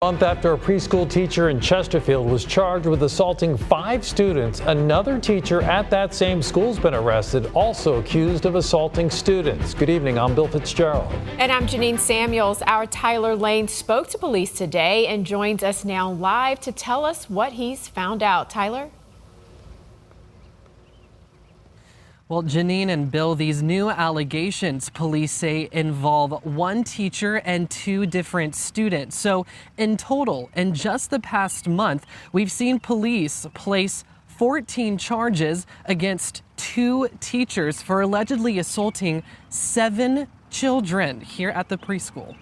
Month after a preschool teacher in Chesterfield was charged with assaulting 5 students, another teacher at that same school's been arrested, also accused of assaulting students. Good evening, I'm Bill Fitzgerald. And I'm Janine Samuels. Our Tyler Lane spoke to police today and joins us now live to tell us what he's found out. Tyler? Well, Janine and Bill, these new allegations, police say, involve one teacher and 2 different students. So in total, in just the past month, we've seen police place 14 charges against 2 teachers for allegedly assaulting 7 children here at the preschool.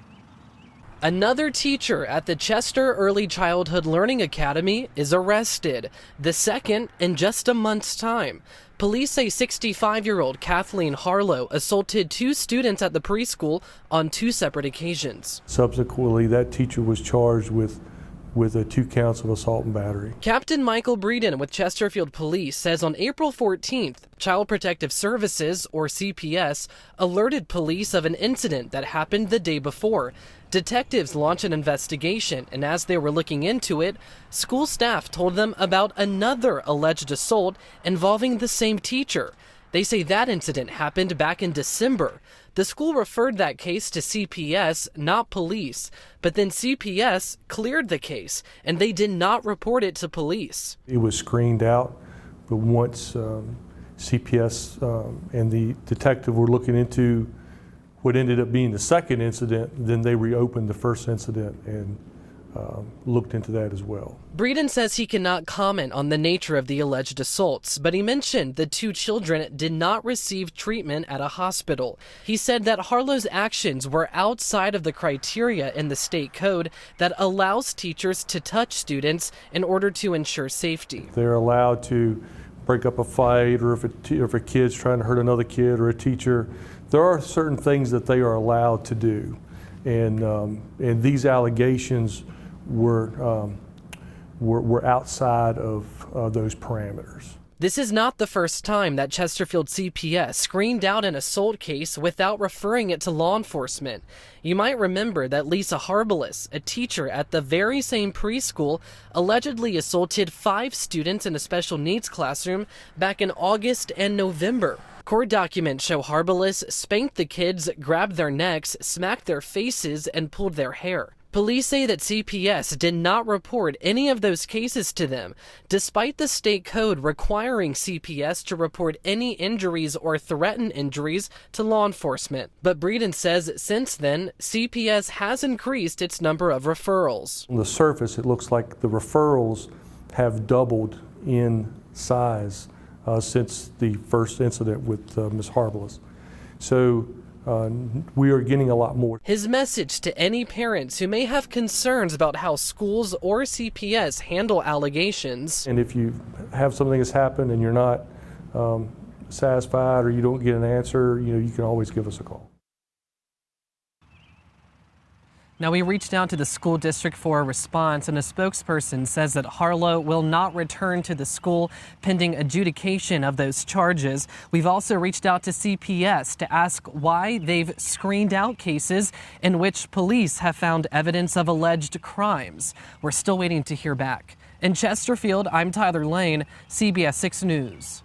Another teacher at the Chester Early Childhood Learning Academy is arrested, the second in just a month's time. Police say 65-year-old Kathleen Harlow assaulted 2 students at the preschool on 2 separate occasions. Subsequently, that teacher was charged with 2 counts of assault and battery. Captain Michael Breeden with Chesterfield Police says on April 14th, Child Protective Services, or CPS, alerted police of an incident that happened the day before. Detectives launched an investigation, and as they were looking into it, school staff told them about another alleged assault involving the same teacher. They say that incident happened back in December. The school referred that case to CPS, not police, but then CPS cleared the case, and they did not report it to police. It was screened out, but once CPS and the detective were looking into what ended up being the second incident, then they reopened the first incident and looked into that as well. Breeden says he cannot comment on the nature of the alleged assaults, but he mentioned the 2 children did not receive treatment at a hospital. He said that Harlow's actions were outside of the criteria in the state code that allows teachers to touch students in order to ensure safety. They're allowed to break up a fight, or if a kid's trying to hurt another kid or a teacher, there are certain things that they are allowed to do. And these allegations were outside of those parameters. This is not the first time that Chesterfield CPS screened out an assault case without referring it to law enforcement. You might remember that Lisa Harbalis, a teacher at the very same preschool, allegedly assaulted 5 students in a special needs classroom back in August and November. Court documents show Harbalis spanked the kids, grabbed their necks, smacked their faces, and pulled their hair. Police say that CPS did not report any of those cases to them, despite the state code requiring CPS to report any injuries or threatened injuries to law enforcement. But Breeden says since then, CPS has increased its number of referrals. On the surface, it looks like the referrals have doubled in size since the first incident with Ms. Harbalis. So we are getting a lot more. His message to any parents who may have concerns about how schools or CPS handle allegations. And if you have something that's happened and you're not satisfied or you don't get an answer, you can always give us a call. Now, we reached out to the school district for a response, and a spokesperson says that Harlow will not return to the school pending adjudication of those charges. We've also reached out to CPS to ask why they've screened out cases in which police have found evidence of alleged crimes. We're still waiting to hear back. In Chesterfield, I'm Tyler Lane, CBS 6 News.